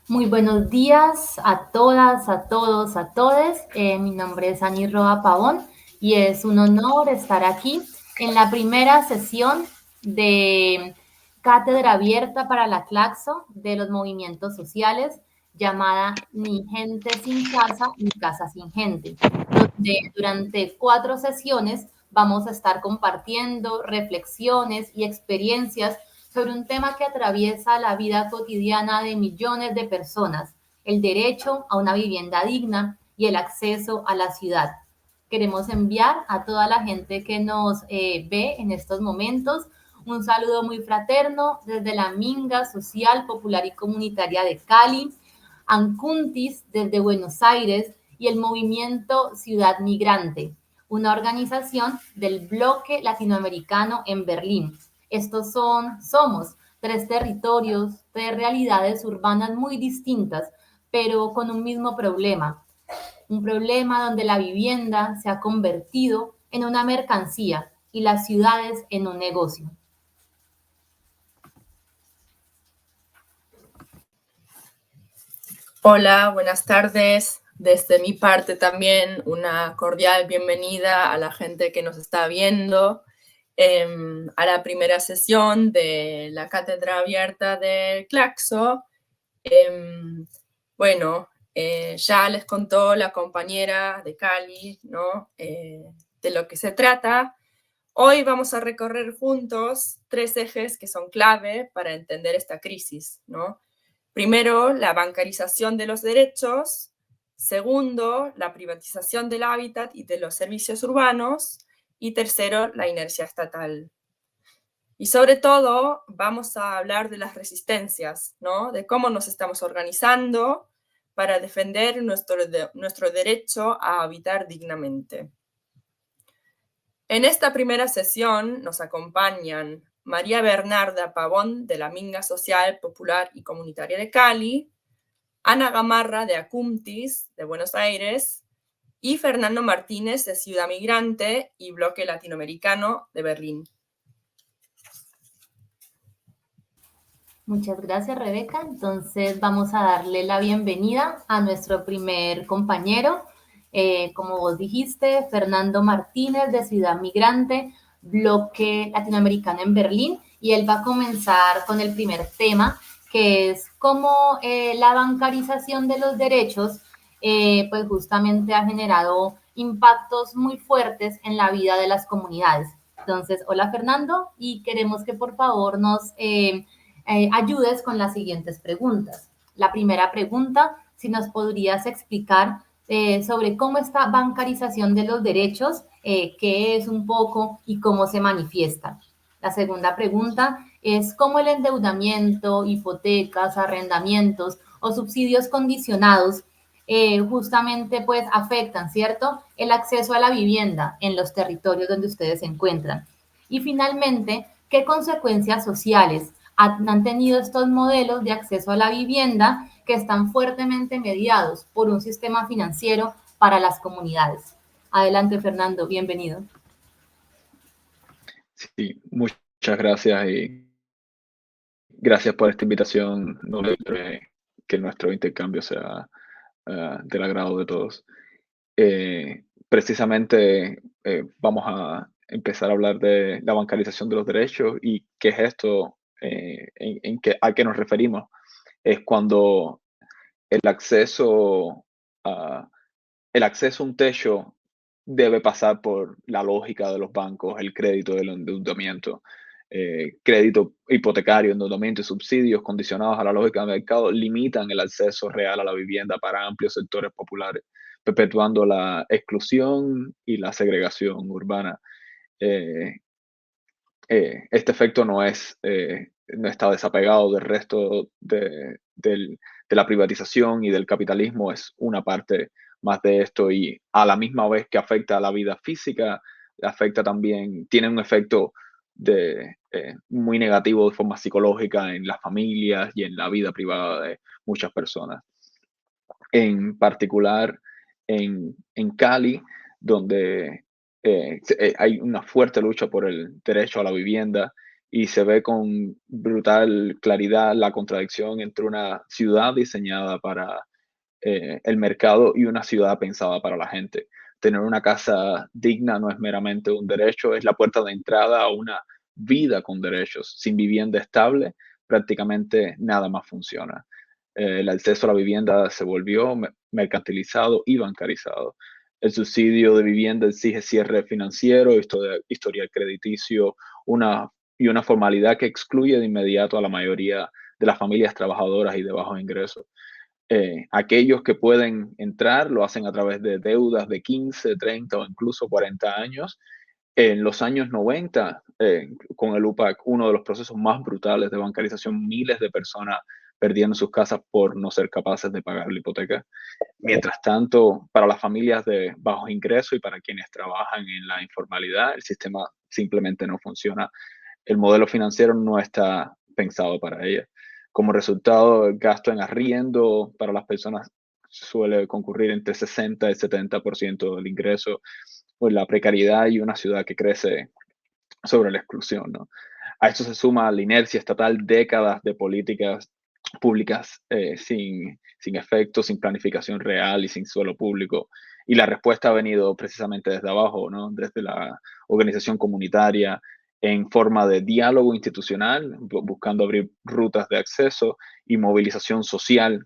Muy buenos días a todas, a todos, a todes. Mi nombre es Ani Roa Pavón y es un honor estar aquí en la primera sesión de Cátedra Abierta para la Claxo de los Movimientos Sociales, llamada Ni Gente Sin Casa, ni Casa Sin Gente, donde durante 4 sesiones vamos a estar compartiendo reflexiones y experiencias sobre un tema que atraviesa la vida cotidiana de millones de personas, el derecho a una vivienda digna y el acceso a la ciudad. Queremos enviar a toda la gente que nos ve en estos momentos un saludo muy fraterno desde la Minga Social, Popular y Comunitaria de Cali, Ancuntis desde Buenos Aires y el Movimiento Ciudad Migrante, una organización del bloque latinoamericano en Berlín. Somos 3 territorios, 3 realidades urbanas muy distintas, pero con un mismo problema. Un problema donde la vivienda se ha convertido en una mercancía y las ciudades en un negocio. Hola, buenas tardes. Desde mi parte también una cordial bienvenida a la gente que nos está viendo a la primera sesión de la Cátedra Abierta de Claxo. Ya les contó la compañera de Cali, ¿no? De lo que se trata. Hoy vamos a recorrer juntos 3 ejes que son clave para entender esta crisis, ¿no? Primero, la bancarización de los derechos. Segundo, la privatización del hábitat y de los servicios urbanos. Y tercero, la inercia estatal. Y sobre todo, vamos a hablar de las resistencias, ¿no? De cómo nos estamos organizando para defender nuestro derecho a habitar dignamente. En esta primera sesión nos acompañan María Bernarda Pavón, de la Minga Social, Popular y Comunitaria de Cali, Ana Gamarra, de Acumtis, de Buenos Aires, y Fernando Martínez, de Ciudad Migrante y Bloque Latinoamericano, de Berlín. Muchas gracias, Rebeca. Entonces vamos a darle la bienvenida a nuestro primer compañero, como vos dijiste, Fernando Martínez de Ciudad Migrante, Bloque Latinoamericano en Berlín, y él va a comenzar con el primer tema, que es cómo la bancarización de los derechos, pues justamente ha generado impactos muy fuertes en la vida de las comunidades. Entonces, hola Fernando, y queremos que por favor nos ayudes con las siguientes preguntas. La primera pregunta, si nos podrías explicar sobre cómo esta bancarización de los derechos, qué es un poco y cómo se manifiesta. La segunda pregunta es cómo el endeudamiento, hipotecas, arrendamientos o subsidios condicionados justamente pues afectan, ¿cierto?, el acceso a la vivienda en los territorios donde ustedes se encuentran. Y finalmente, ¿qué consecuencias sociales han tenido estos modelos de acceso a la vivienda que están fuertemente mediados por un sistema financiero para las comunidades? Adelante, Fernando, bienvenido. Sí, muchas gracias y gracias por esta invitación. No que nuestro intercambio sea del agrado de todos. Precisamente vamos a empezar a hablar de la bancarización de los derechos y qué es esto, a qué nos referimos. Es cuando el acceso a, el acceso a un techo debe pasar por la lógica de los bancos, el crédito del endeudamiento, crédito hipotecario, endeudamiento y subsidios condicionados a la lógica del mercado limitan el acceso real a la vivienda para amplios sectores populares, perpetuando la exclusión y la segregación urbana. Eh, este efecto no está desapegado del resto de la privatización y del capitalismo, es una parte más de esto y a la misma vez que afecta a la vida física, afecta también, tiene un efecto muy negativo de forma psicológica en las familias y en la vida privada de muchas personas. En particular en Cali, donde hay una fuerte lucha por el derecho a la vivienda y se ve con brutal claridad la contradicción entre una ciudad diseñada para el mercado y una ciudad pensada para la gente. Tener una casa digna no es meramente un derecho, es la puerta de entrada a una vida con derechos. Sin vivienda estable, prácticamente nada más funciona. El acceso a la vivienda se volvió mercantilizado y bancarizado. El subsidio de vivienda exige cierre financiero, historial crediticio, y una formalidad que excluye de inmediato a la mayoría de las familias trabajadoras y de bajos ingresos. Aquellos que pueden entrar lo hacen a través de deudas de 15, 30 o incluso 40 años. En los años 90, con el UPAC, uno de los procesos más brutales de bancarización, miles de personas perdieron sus casas por no ser capaces de pagar la hipoteca. Mientras tanto, para las familias de bajos ingresos y para quienes trabajan en la informalidad, el sistema simplemente no funciona. El modelo financiero no está pensado para ellas. Como resultado, el gasto en arriendo para las personas suele concurrir entre 60 y 70% del ingreso, pues la precariedad y una ciudad que crece sobre la exclusión, ¿no? A esto se suma la inercia estatal, décadas de políticas públicas sin efecto, sin planificación real y sin suelo público. Y la respuesta ha venido precisamente desde abajo, ¿no? Desde la organización comunitaria, en forma de diálogo institucional, buscando abrir rutas de acceso y movilización social,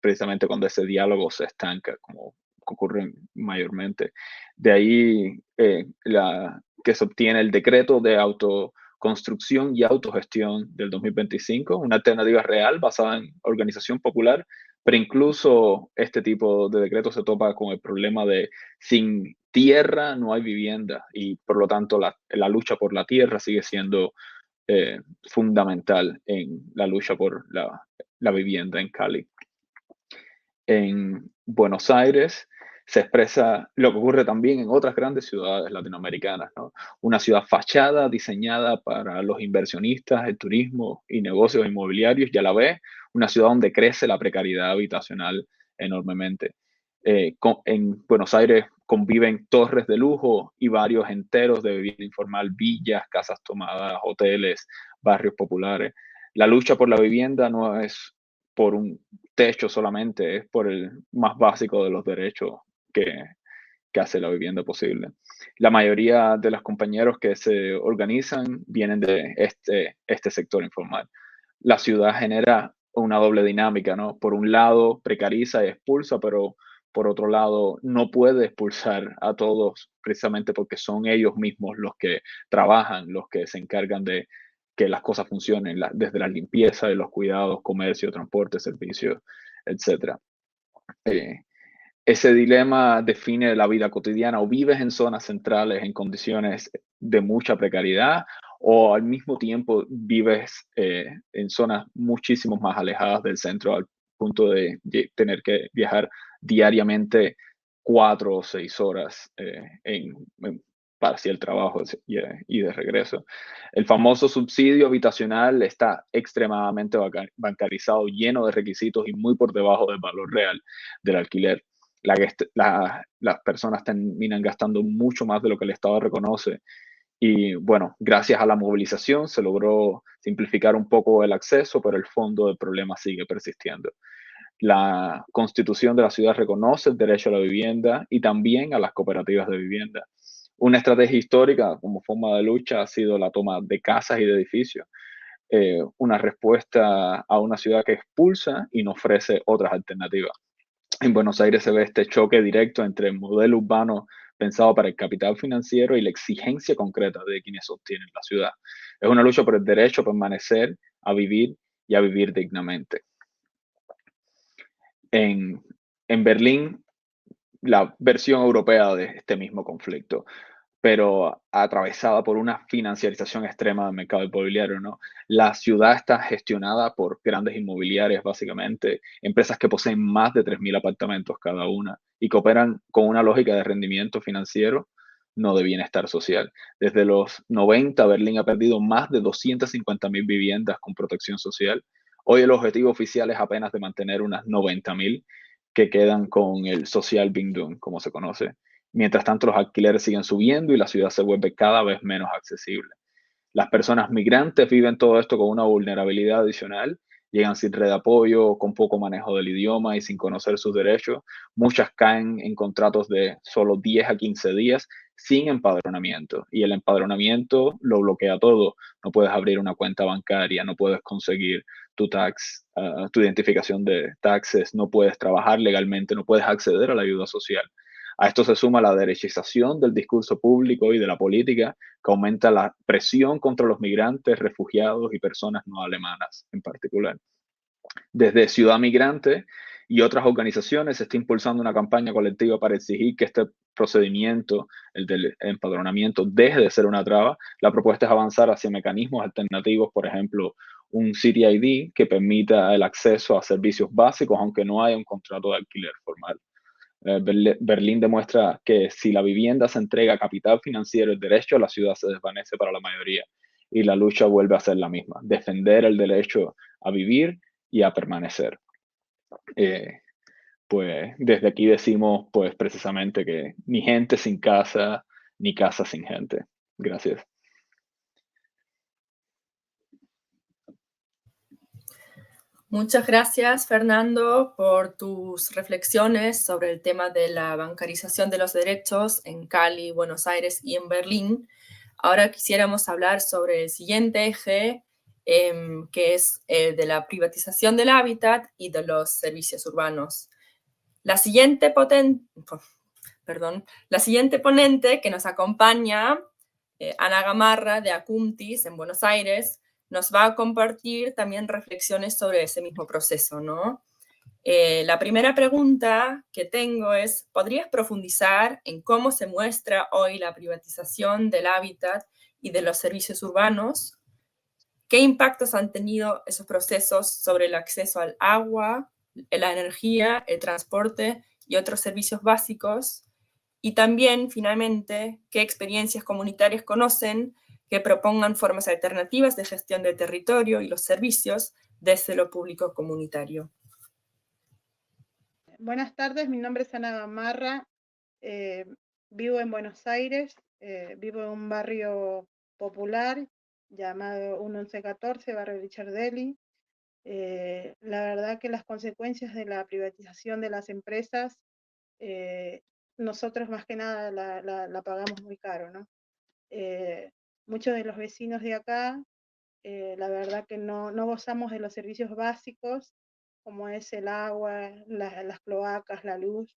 precisamente cuando ese diálogo se estanca, como ocurre mayormente. De ahí que se obtiene el decreto de autoconstrucción y autogestión del 2025, una alternativa real basada en organización popular, pero incluso este tipo de decreto se topa con el problema de sin tierra no hay vivienda y por lo tanto la lucha por la tierra sigue siendo fundamental en la lucha por la vivienda en Cali. En Buenos Aires se expresa lo que ocurre también en otras grandes ciudades latinoamericanas, ¿no? Una ciudad fachada diseñada para los inversionistas, el turismo y negocios inmobiliarios, y a la vez una ciudad donde crece la precariedad habitacional enormemente. En Buenos Aires conviven torres de lujo y barrios enteros de vivienda informal, villas, casas tomadas, hoteles, barrios populares. La lucha por la vivienda no es por un techo solamente, es por el más básico de los derechos que, que hace la vivienda posible. La mayoría de los compañeros que se organizan vienen de este sector informal. La ciudad genera una doble dinámica, ¿no? Por un lado, precariza y expulsa, pero por otro lado, no puede expulsar a todos precisamente porque son ellos mismos los que trabajan, los que se encargan de que las cosas funcionen, desde la limpieza, de los cuidados, comercio, transporte, servicios, etc. Ese dilema define la vida cotidiana: o vives en zonas centrales en condiciones de mucha precariedad, o al mismo tiempo vives en zonas muchísimo más alejadas del centro, al punto de tener que viajar diariamente 4 o 6 horas para hacia el trabajo y de regreso. El famoso subsidio habitacional está extremadamente bancarizado, lleno de requisitos y muy por debajo del valor real del alquiler. Las personas terminan gastando mucho más de lo que el Estado reconoce. Y bueno, gracias a la movilización se logró simplificar un poco el acceso, pero el fondo del problema sigue persistiendo. La Constitución de la ciudad reconoce el derecho a la vivienda y también a las cooperativas de vivienda. Una estrategia histórica como forma de lucha ha sido la toma de casas y de edificios, una respuesta a una ciudad que expulsa y no ofrece otras alternativas. En Buenos Aires se ve este choque directo entre el modelo urbano pensado para el capital financiero y la exigencia concreta de quienes sostienen la ciudad. Es una lucha por el derecho a permanecer, a vivir y a vivir dignamente. En Berlín, la versión europea de este mismo conflicto, pero atravesada por una financiarización extrema del mercado inmobiliario, ¿no? La ciudad está gestionada por grandes inmobiliarias, básicamente, empresas que poseen más de 3.000 apartamentos cada una y que operan con una lógica de rendimiento financiero, no de bienestar social. Desde los 90, Berlín ha perdido más de 250.000 viviendas con protección social. Hoy el objetivo oficial es apenas de mantener unas 90.000 que quedan con el social Bindung, como se conoce. Mientras tanto, los alquileres siguen subiendo y la ciudad se vuelve cada vez menos accesible. Las personas migrantes viven todo esto con una vulnerabilidad adicional, llegan sin red de apoyo, con poco manejo del idioma y sin conocer sus derechos. Muchas caen en contratos de solo 10 a 15 días sin empadronamiento, y el empadronamiento lo bloquea todo. No puedes abrir una cuenta bancaria, no puedes conseguir tu identificación de taxes, no puedes trabajar legalmente, no puedes acceder a la ayuda social. A esto se suma la derechización del discurso público y de la política, que aumenta la presión contra los migrantes, refugiados y personas no alemanas en particular. Desde Ciudad Migrante y otras organizaciones se está impulsando una campaña colectiva para exigir que este procedimiento, el del empadronamiento, deje de ser una traba. La propuesta es avanzar hacia mecanismos alternativos, por ejemplo, un City ID que permita el acceso a servicios básicos, aunque no haya un contrato de alquiler formal. Berlín demuestra que si la vivienda se entrega a capital financiero, el derecho a la ciudad se desvanece para la mayoría y la lucha vuelve a ser la misma: defender el derecho a vivir y a permanecer. Pues desde aquí decimos pues precisamente que ni gente sin casa, ni casa sin gente. Gracias. Muchas gracias, Fernando, por tus reflexiones sobre el tema de la bancarización de los derechos en Cali, Buenos Aires y en Berlín. Ahora quisiéramos hablar sobre el siguiente eje, que es de la privatización del hábitat y de los servicios urbanos. La siguiente ponente que nos acompaña, Ana Gamarra de Acuntis en Buenos Aires, nos va a compartir también reflexiones sobre ese mismo proceso, ¿no? La primera pregunta que tengo es, ¿podrías profundizar en cómo se muestra hoy la privatización del hábitat y de los servicios urbanos? ¿Qué impactos han tenido esos procesos sobre el acceso al agua, la energía, el transporte y otros servicios básicos? Y también, finalmente, ¿qué experiencias comunitarias conocen que propongan formas alternativas de gestión del territorio y los servicios desde lo público comunitario? Buenas tardes, mi nombre es Ana Gamarra, vivo en Buenos Aires, vivo en un barrio popular llamado 1114, barrio Richard Deli. La verdad que las consecuencias de la privatización de las empresas, nosotros más que nada la pagamos muy caro, ¿no? Muchos de los vecinos de acá, la verdad que no gozamos de los servicios básicos, como es el agua, las cloacas, la luz,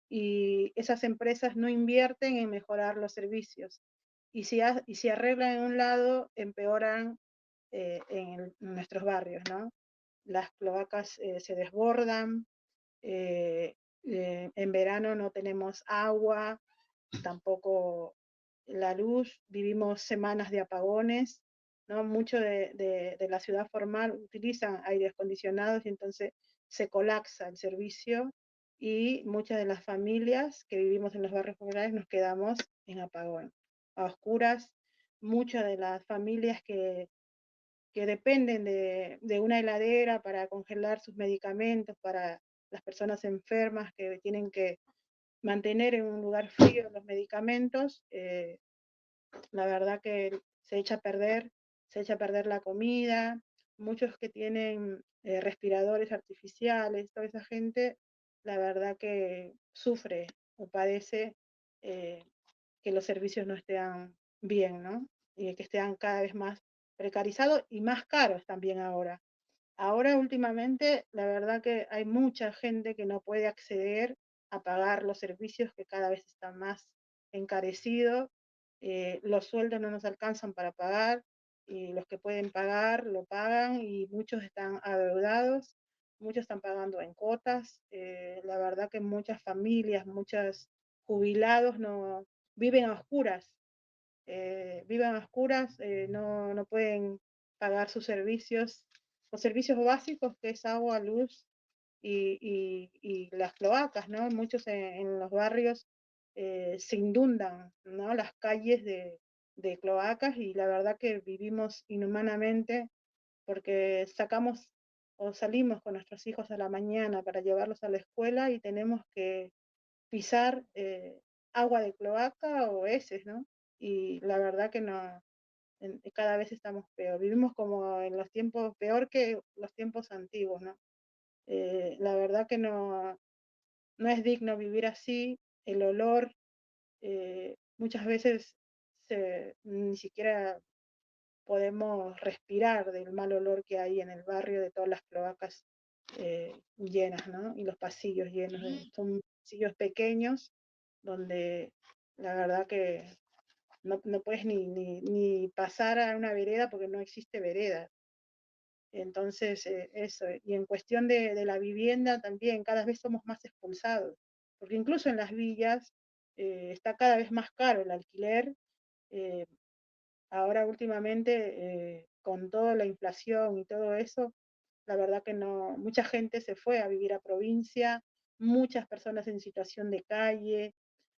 y esas empresas no invierten en mejorar los servicios. Y si arreglan en un lado, empeoran en nuestros barrios, ¿no? Las cloacas se desbordan, en verano no tenemos agua, tampoco la luz, vivimos semanas de apagones, ¿no? Mucho de la ciudad formal utilizan aires acondicionados y entonces se colapsa el servicio y muchas de las familias que vivimos en los barrios populares nos quedamos en apagón, a oscuras. Muchas de las familias que dependen de una heladera para congelar sus medicamentos, para las personas enfermas que tienen que mantener en un lugar frío los medicamentos, la verdad que se echa a perder la comida. Muchos que tienen respiradores artificiales, toda esa gente, la verdad que sufre o padece que los servicios no estén bien, ¿no? Y que estén cada vez más precarizados y más caros también ahora. Ahora últimamente, la verdad que hay mucha gente que no puede acceder a pagar los servicios que cada vez están más encarecidos. Los sueldos no nos alcanzan para pagar y los que pueden pagar lo pagan y muchos están adeudados, muchos están pagando en cuotas. La verdad que muchas familias, muchos jubilados no viven a oscuras, no pueden pagar sus servicios, los servicios básicos que es agua, luz y las cloacas, ¿no? Muchos en los barrios se inundan, ¿no? Las calles de cloacas y la verdad que vivimos inhumanamente porque sacamos o salimos con nuestros hijos a la mañana para llevarlos a la escuela y tenemos que pisar agua de cloaca o heces, ¿no? Y la verdad que cada vez estamos peor. Vivimos como en los tiempos, peor que los tiempos antiguos, ¿no? La verdad que no es digno vivir así. El olor, muchas veces ni siquiera podemos respirar del mal olor que hay en el barrio, de todas las cloacas llenas, ¿no? Y los pasillos llenos, son pasillos pequeños donde la verdad que no puedes ni pasar a una vereda porque no existe vereda. Entonces, eso. Y en cuestión de la vivienda también, cada vez somos más expulsados, porque incluso en las villas está cada vez más caro el alquiler. Ahora últimamente, con toda la inflación y todo eso, la verdad que no, mucha gente se fue a vivir a provincia, muchas personas en situación de calle.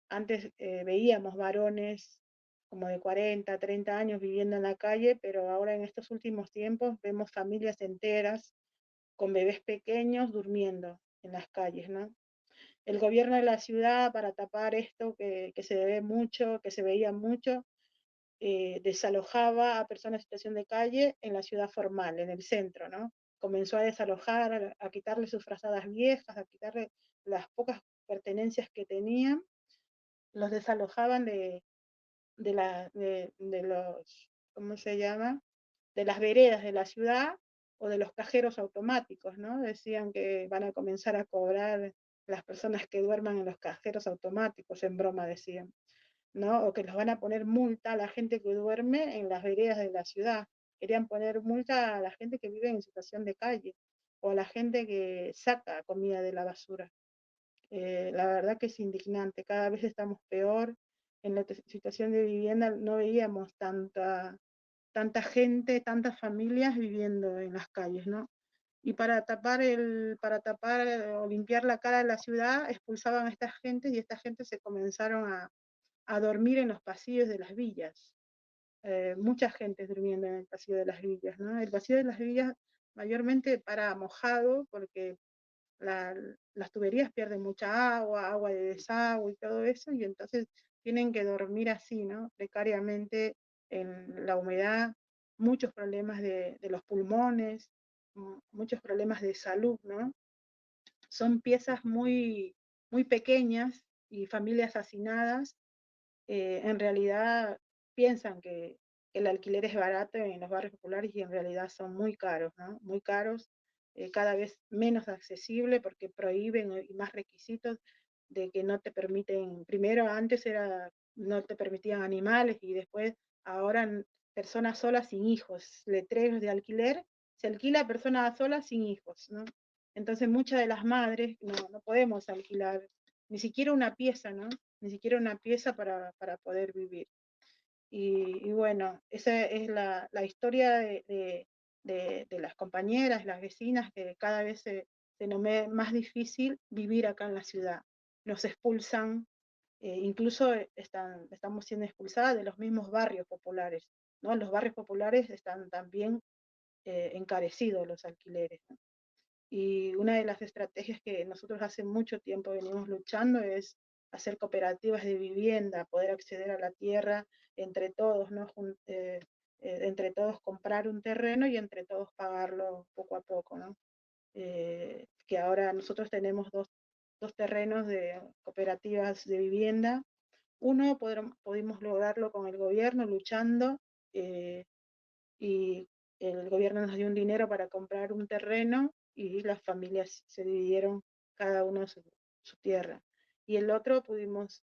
Antes veíamos varones como de 40, 30 años viviendo en la calle, pero ahora en estos últimos tiempos vemos familias enteras con bebés pequeños durmiendo en las calles, ¿no? El gobierno de la ciudad, para tapar esto que se ve mucho, que se veía mucho, desalojaba a personas en situación de calle en la ciudad formal, en el centro, ¿no? Comenzó a desalojar, a quitarle sus frazadas viejas, a quitarle las pocas pertenencias que tenían, los desalojaban de los, ¿cómo se llama? De las veredas de la ciudad o de los cajeros automáticos, ¿no? Decían que van a comenzar a cobrar las personas que duerman en los cajeros automáticos, en broma decían, ¿no? O que los van a poner multa a la gente que duerme en las veredas de la ciudad. Querían poner multa a la gente que vive en situación de calle o a la gente que saca comida de la basura. La verdad que es indignante, cada vez estamos peor. En la situación de vivienda no veíamos tanta gente, tantas familias viviendo en las calles, ¿no? Y para tapar o limpiar la cara de la ciudad, expulsaban a esta gente y esta gente se comenzaron a dormir en los pasillos de las villas. Mucha gente durmiendo en el pasillo de las villas, ¿no? El pasillo de las villas mayormente para mojado, porque las tuberías pierden mucha agua de desagüe y todo eso, y entonces tienen que dormir así, ¿no? Precariamente en la humedad, muchos problemas de los pulmones, muchos problemas de salud, ¿no? Son piezas muy, muy pequeñas y familias hacinadas en realidad piensan que el alquiler es barato en los barrios populares y en realidad son muy caros, ¿no? Muy caros, cada vez menos accesible porque prohíben y más requisitos de que no te permiten, primero antes no te permitían animales y después ahora personas solas sin hijos, letreros de alquiler, se alquila a personas solas sin hijos, ¿no? Entonces muchas de las madres no podemos alquilar ni siquiera una pieza, ¿no? Ni siquiera una pieza para poder vivir. Y bueno, esa es la historia de las compañeras, las vecinas, que cada vez se nos ve más difícil vivir acá en la ciudad. Nos expulsan, incluso estamos siendo expulsadas de los mismos barrios populares, ¿no? Los barrios populares están también encarecidos los alquileres, ¿no? Y una de las estrategias que nosotros hace mucho tiempo venimos luchando es hacer cooperativas de vivienda, poder acceder a la tierra entre todos, ¿no? Entre todos comprar un terreno y entre todos pagarlo poco a poco, ¿no? Que ahora nosotros tenemos dos terrenos de cooperativas de vivienda. Uno pudimos lograrlo con el gobierno luchando y el gobierno nos dio un dinero para comprar un terreno y las familias se dividieron cada uno su tierra. Y el otro pudimos,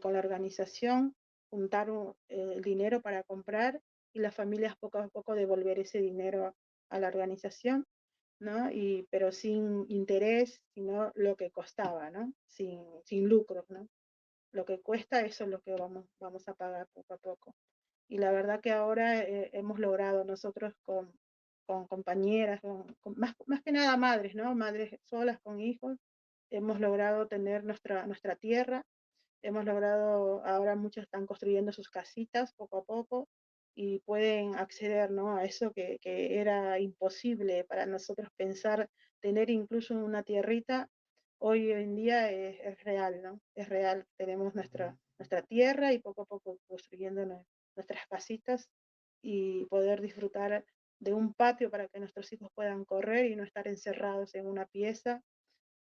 con la organización, juntar el dinero para comprar y las familias poco a poco devolver ese dinero a la organización, ¿no? Pero sin interés, sino lo que costaba, ¿no? Sin lucros, ¿no? Lo que cuesta, eso es lo que vamos a pagar poco a poco. Y la verdad que ahora hemos logrado nosotros con compañeras, más que nada madres, ¿no? Madres solas con hijos, hemos logrado tener nuestra tierra, hemos logrado, ahora muchos están construyendo sus casitas poco a poco y pueden acceder, ¿no? A eso que era imposible para nosotros pensar, tener incluso una tierrita, hoy en día es real, ¿no? Es real, tenemos nuestra tierra y poco a poco construyendo nuestras casitas y poder disfrutar de un patio para que nuestros hijos puedan correr y no estar encerrados en una pieza,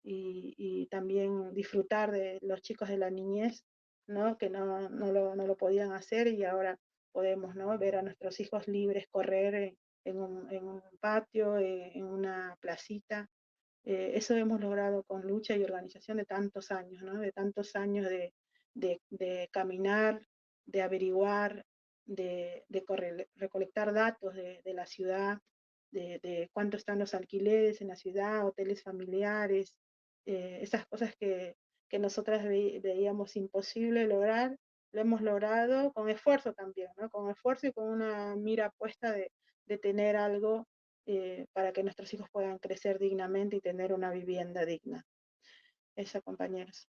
y también disfrutar de los chicos de la niñez, ¿no? Que no lo podían hacer, y ahora podemos, ¿no? Ver a nuestros hijos libres correr en un patio, en una placita. Eso hemos logrado con lucha y organización de tantos años, ¿no? De tantos años de caminar, de averiguar, de recolectar datos de la ciudad, de cuánto están los alquileres en la ciudad, hoteles familiares, esas cosas que nosotras veíamos imposible lograr, lo hemos logrado con esfuerzo también, ¿no? Con esfuerzo y con una mira puesta de tener algo para que nuestros hijos puedan crecer dignamente y tener una vivienda digna. Eso, compañeros.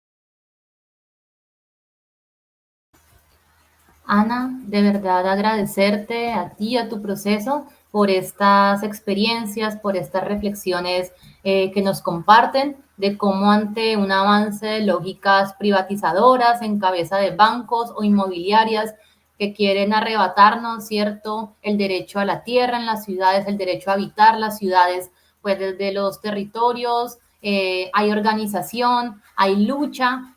Ana, de verdad agradecerte a ti, a tu proceso, por estas experiencias, por estas reflexiones que nos comparten de cómo ante un avance de lógicas privatizadoras en cabeza de bancos o inmobiliarias que quieren arrebatarnos, ¿cierto?, el derecho a la tierra en las ciudades, el derecho a habitar las ciudades, pues desde los territorios hay organización, hay lucha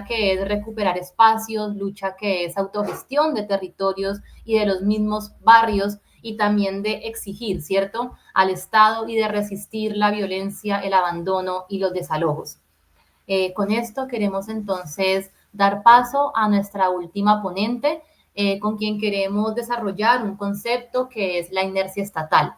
que es recuperar espacios, lucha que es autogestión de territorios y de los mismos barrios, y también de exigir, ¿cierto?, al Estado, y de resistir la violencia, el abandono y los desalojos. Con esto queremos entonces dar paso a nuestra última ponente, con quien queremos desarrollar un concepto que es la inercia estatal.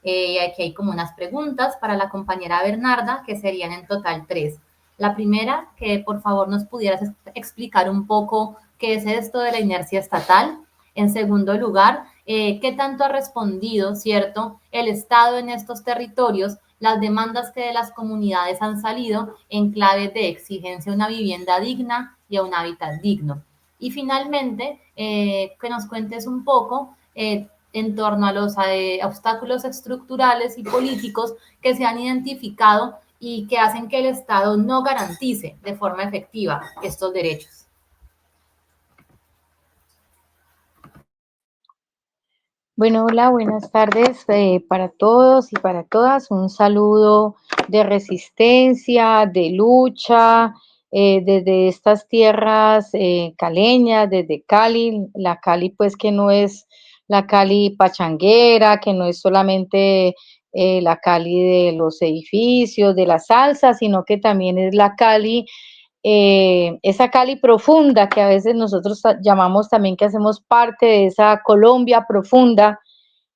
Aquí hay como unas preguntas para la compañera Bernarda, que serían en total 3. La primera, que por favor nos pudieras explicar un poco qué es esto de la inercia estatal. En segundo lugar, qué tanto ha respondido, ¿cierto?, el Estado en estos territorios las demandas que de las comunidades han salido en clave de exigencia a una vivienda digna y a un hábitat digno. Y finalmente, que nos cuentes un poco en torno a los obstáculos estructurales y políticos que se han identificado y que hacen que el Estado no garantice de forma efectiva estos derechos. Bueno, hola, buenas tardes para todos y para todas. Un saludo de resistencia, de lucha, desde estas tierras caleñas, desde Cali. La Cali, pues, que no es la Cali pachanguera, que no es solamente la Cali de los edificios, de la salsa, sino que también es la Cali, esa Cali profunda que a veces nosotros llamamos también, que hacemos parte de esa Colombia profunda,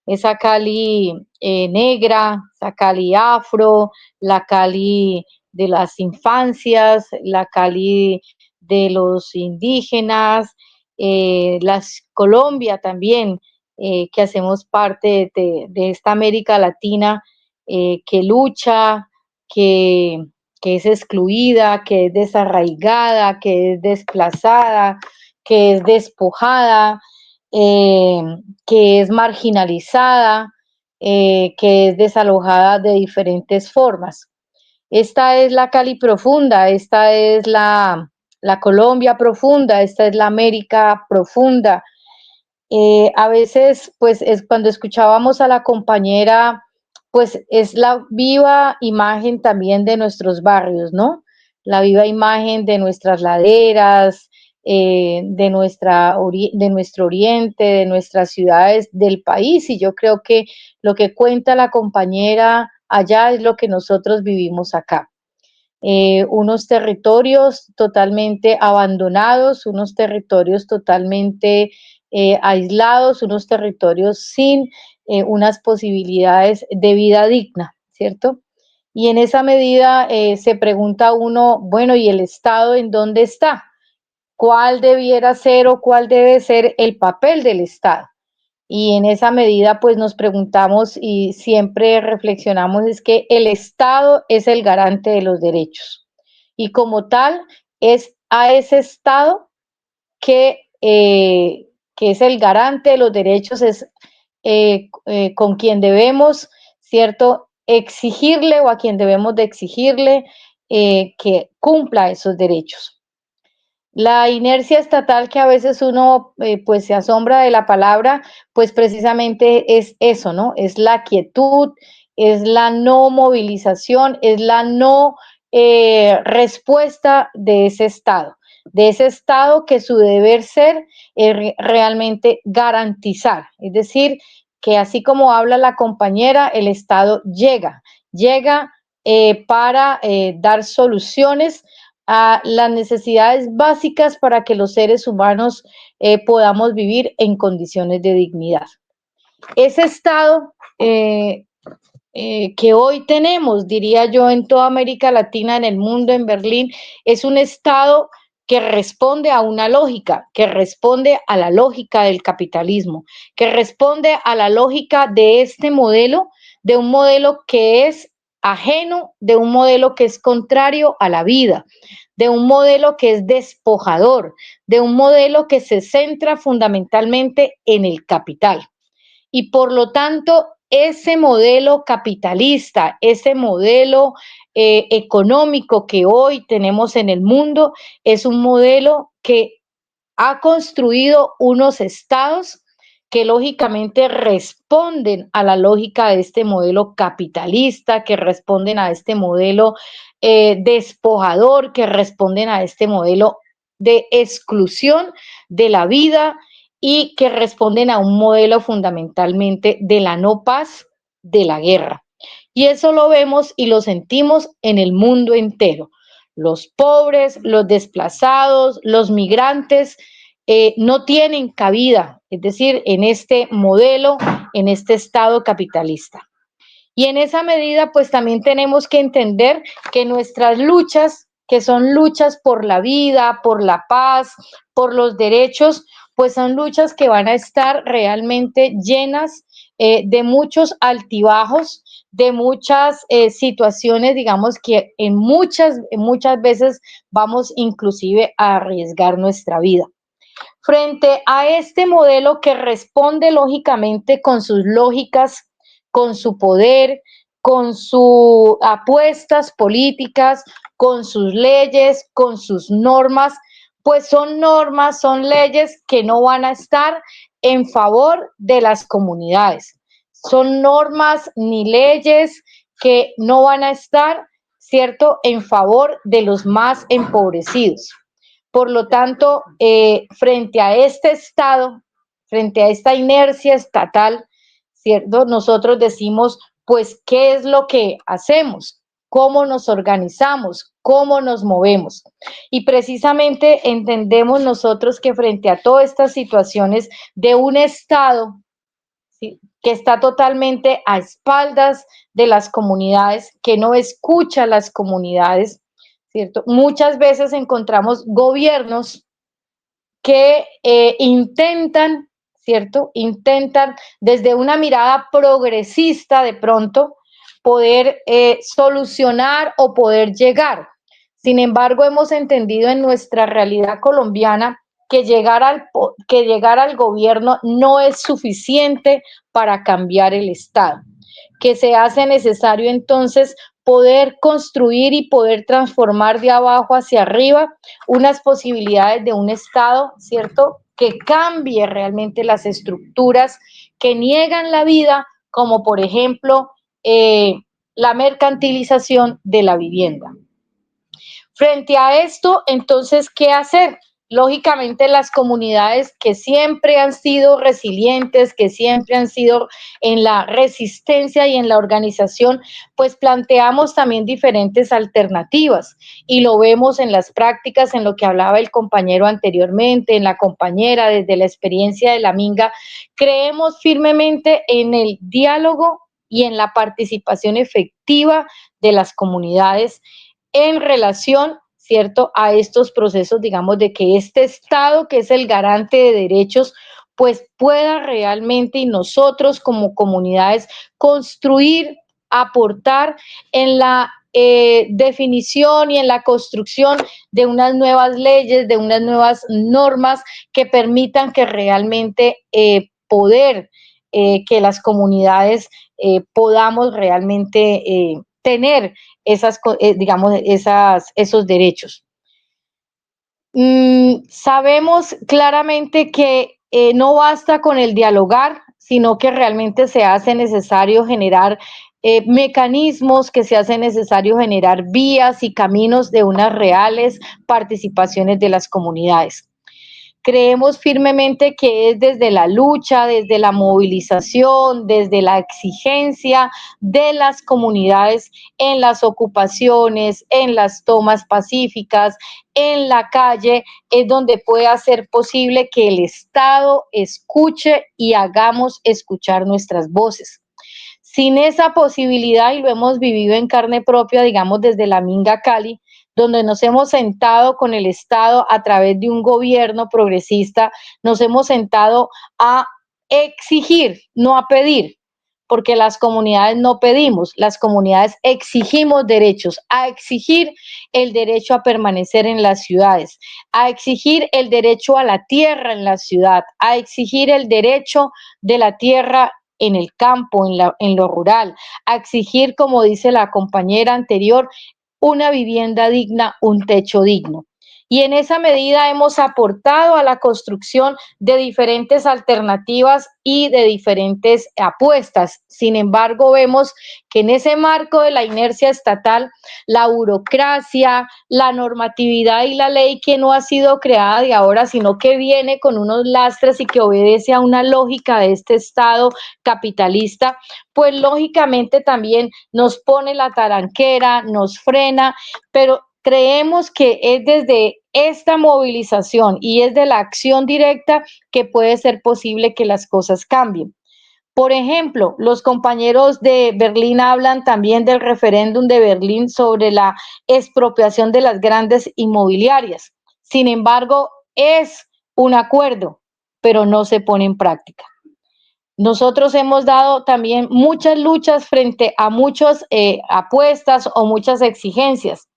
esa Cali negra, esa Cali afro, la Cali de las infancias, la Cali de los indígenas, las Colombia también, que hacemos parte de esta América Latina, que lucha, que, que es excluida, que es desarraigada, que es desplazada, que es despojada, eh, que es marginalizada, que es desalojada de diferentes formas. Esta es la Cali profunda, esta es la Colombia profunda, esta es la América profunda. A veces, pues, es cuando escuchábamos a la compañera, pues es la viva imagen también de nuestros barrios, ¿no? La viva imagen de nuestras laderas, de nuestro oriente, de nuestras ciudades, del país. Y yo creo que lo que cuenta la compañera allá es lo que nosotros vivimos acá. Unos territorios totalmente abandonados, unos territorios totalmente aislados, unos territorios sin unas posibilidades de vida digna, ¿cierto? Y en esa medida se pregunta uno, bueno, ¿y el Estado en dónde está? ¿Cuál debiera ser o cuál debe ser el papel del Estado? Y en esa medida, pues nos preguntamos y siempre reflexionamos, es que el Estado es el garante de los derechos. Y como tal, es a ese Estado que es el garante de los derechos, es con quien debemos, ¿cierto?, exigirle, o a quien debemos de exigirle que cumpla esos derechos. La inercia estatal, que a veces uno pues se asombra de la palabra, pues precisamente es eso, ¿no? Es la quietud, es la no movilización, es la no respuesta de ese estado que su deber ser es realmente garantizar, es decir, que así como habla la compañera, el Estado llega para dar soluciones a las necesidades básicas para que los seres humanos podamos vivir en condiciones de dignidad. Ese estado que hoy tenemos, diría yo, en toda América Latina, en el mundo, en Berlín, es un estado que responde a una lógica, que responde a la lógica del capitalismo, que responde a la lógica de este modelo, de un modelo que es ajeno, de un modelo que es contrario a la vida, de un modelo que es despojador, de un modelo que se centra fundamentalmente en el capital. Y por lo tanto, ese modelo capitalista, ese modelo económico que hoy tenemos en el mundo, es un modelo que ha construido unos estados que lógicamente responden a la lógica de este modelo capitalista, que responden a este modelo despojador, que responden a este modelo de exclusión de la vida y que responden a un modelo fundamentalmente de la no paz, de la guerra. Y eso lo vemos y lo sentimos en el mundo entero. Los pobres, los desplazados, los migrantes no tienen cabida, es decir, en este modelo, en este estado capitalista. Y en esa medida, pues también tenemos que entender que nuestras luchas, que son luchas por la vida, por la paz, por los derechos, pues son luchas que van a estar realmente llenas de muchos altibajos, de muchas situaciones, digamos, que en muchas veces vamos inclusive a arriesgar nuestra vida. Frente a este modelo que responde lógicamente con sus lógicas, con su poder, con sus apuestas políticas, con sus leyes, con sus normas, pues son normas, son leyes que no van a estar en favor de las comunidades. Son normas ni leyes que no van a estar, ¿cierto?, en favor de los más empobrecidos. Por lo tanto, frente a este Estado, frente a esta inercia estatal, ¿cierto? Nosotros decimos, pues, ¿qué es lo que hacemos? ¿Cómo nos organizamos? ¿Cómo nos movemos? Y precisamente entendemos nosotros que frente a todas estas situaciones de un Estado, ¿sí?, que está totalmente a espaldas de las comunidades, que no escucha a las comunidades, ¿cierto? Muchas veces encontramos gobiernos que intentan, ¿cierto? Intentan desde una mirada progresista de pronto poder solucionar o poder llegar. Sin embargo, hemos entendido en nuestra realidad colombiana que llegar al gobierno no es suficiente para cambiar el Estado, que se hace necesario entonces poder construir y poder transformar de abajo hacia arriba unas posibilidades de un Estado, ¿cierto?, que cambie realmente las estructuras que niegan la vida, como por ejemplo la mercantilización de la vivienda. Frente a esto, entonces, ¿qué hacer? Lógicamente, las comunidades que siempre han sido resilientes, que siempre han sido en la resistencia y en la organización, pues planteamos también diferentes alternativas y lo vemos en las prácticas, en lo que hablaba el compañero anteriormente, en la compañera, desde la experiencia de la Minga. Creemos firmemente en el diálogo y en la participación efectiva de las comunidades en relación, ¿cierto?, a estos procesos, digamos, de que este Estado, que es el garante de derechos, pues pueda realmente y nosotros como comunidades construir, aportar en la definición y en la construcción de unas nuevas leyes, de unas nuevas normas que permitan que realmente que las comunidades podamos realmente tener esas, digamos, esos derechos. Sabemos claramente que no basta con el dialogar, sino que realmente se hace necesario generar mecanismos, que se hace necesario generar vías y caminos de unas reales participaciones de las comunidades. Creemos firmemente que es desde la lucha, desde la movilización, desde la exigencia de las comunidades en las ocupaciones, en las tomas pacíficas, en la calle, es donde puede ser posible que el Estado escuche y hagamos escuchar nuestras voces. Sin esa posibilidad, y lo hemos vivido en carne propia, digamos, desde la Minga Cali, donde nos hemos sentado con el Estado a través de un gobierno progresista, nos hemos sentado a exigir, no a pedir, porque las comunidades no pedimos, las comunidades exigimos derechos, a exigir el derecho a permanecer en las ciudades, a exigir el derecho a la tierra en la ciudad, a exigir el derecho de la tierra en el campo, en lo rural, a exigir, como dice la compañera anterior, una vivienda digna, un techo digno. Y en esa medida hemos aportado a la construcción de diferentes alternativas y de diferentes apuestas. Sin embargo, vemos que en ese marco de la inercia estatal, la burocracia, la normatividad y la ley que no ha sido creada de ahora, sino que viene con unos lastres y que obedece a una lógica de este Estado capitalista, pues lógicamente también nos pone la taranquera, nos frena, pero creemos que es desde esta movilización y es de la acción directa que puede ser posible que las cosas cambien. Por ejemplo, los compañeros de Berlín hablan también del referéndum de Berlín sobre la expropiación de las grandes inmobiliarias. Sin embargo, es un acuerdo, pero no se pone en práctica. Nosotros hemos dado también muchas luchas frente a muchas apuestas o muchas exigencias,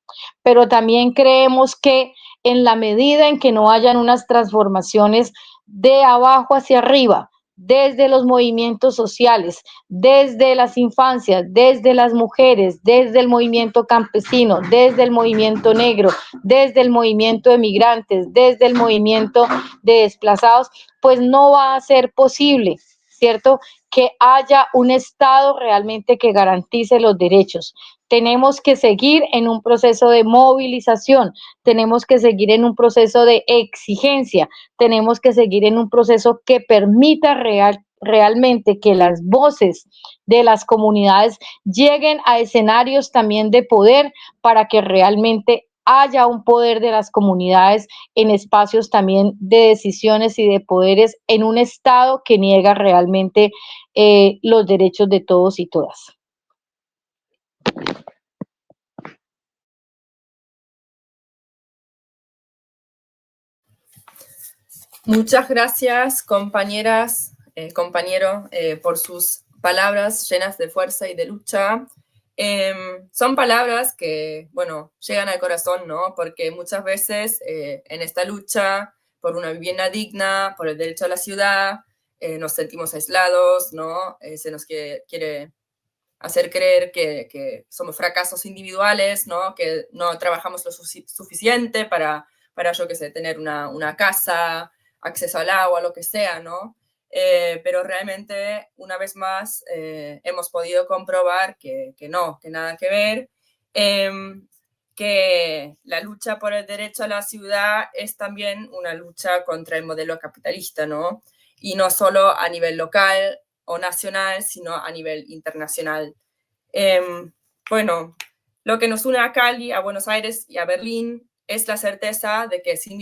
pero también creemos que en la medida en que no hayan unas transformaciones de abajo hacia arriba, desde los movimientos sociales, desde las infancias, desde las mujeres, desde el movimiento campesino, desde el movimiento negro, desde el movimiento de migrantes, desde el movimiento de desplazados, pues no va a ser posible, ¿cierto?, que haya un Estado realmente que garantice los derechos. Tenemos que seguir en un proceso de movilización, tenemos que seguir en un proceso de exigencia, tenemos que seguir en un proceso que permita realmente que las voces de las comunidades lleguen a escenarios también de poder para que realmente haya un poder de las comunidades en espacios también de decisiones y de poderes en un Estado que niega realmente los derechos de todos y todas. Muchas gracias, compañeras, compañero, por sus palabras llenas de fuerza y de lucha. Son palabras que, bueno, llegan al corazón, ¿no? Porque muchas veces en esta lucha por una vivienda digna, por el derecho a la ciudad, nos sentimos aislados, ¿no? Se nos quiere hacer creer que somos fracasos individuales, ¿no? Que no trabajamos lo suficiente para yo qué sé, tener una casa, acceso al agua, lo que sea, ¿no? Pero realmente, una vez más, hemos podido comprobar que no, que nada que ver, que la lucha por el derecho a la ciudad es también una lucha contra el modelo capitalista, ¿no? Y no solo a nivel local o nacional, sino a nivel internacional. Bueno, lo que nos une a Cali, a Buenos Aires y a Berlín es la certeza de que sin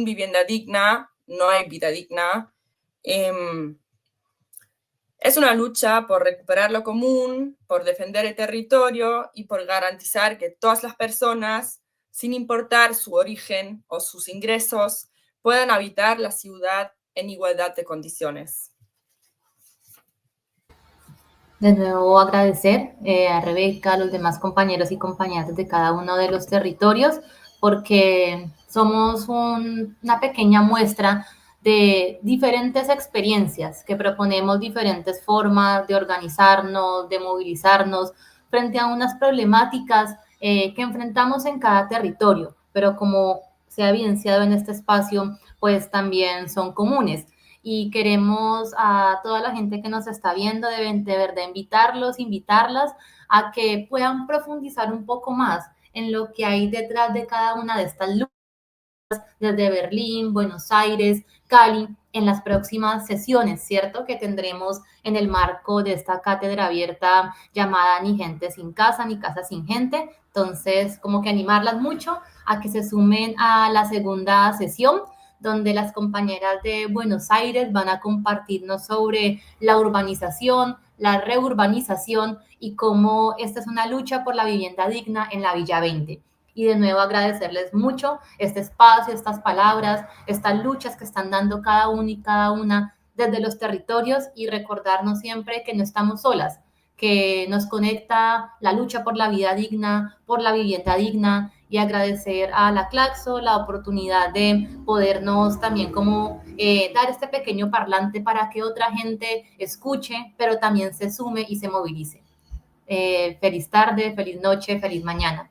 vivienda digna no hay vida digna. Es una lucha por recuperar lo común, por defender el territorio y por garantizar que todas las personas, sin importar su origen o sus ingresos, puedan habitar la ciudad en igualdad de condiciones. De nuevo agradecer a Rebeca, a los demás compañeros y compañeras de cada uno de los territorios, porque somos una pequeña muestra de diferentes experiencias que proponemos diferentes formas de organizarnos, de movilizarnos frente a unas problemáticas que enfrentamos en cada territorio, pero como se ha evidenciado en este espacio, pues también son comunes. Y queremos a toda la gente que nos está viendo, de verdad, invitarlas a que puedan profundizar un poco más en lo que hay detrás de cada una de estas luchas, desde Berlín, Buenos Aires, Cali, en las próximas sesiones, ¿cierto? Que tendremos en el marco de esta cátedra abierta llamada Ni gente sin casa, ni casa sin gente. Entonces, como que animarlas mucho a que se sumen a la segunda sesión, donde las compañeras de Buenos Aires van a compartirnos sobre la urbanización, la reurbanización y cómo esta es una lucha por la vivienda digna en la Villa 20. Y de nuevo agradecerles mucho este espacio, estas palabras, estas luchas que están dando cada uno y cada una desde los territorios, y recordarnos siempre que no estamos solas, que nos conecta la lucha por la vida digna, por la vivienda digna, y agradecer a la Claxo la oportunidad de podernos también como dar este pequeño parlante para que otra gente escuche, pero también se sume y se movilice. Feliz tarde, feliz noche, feliz mañana.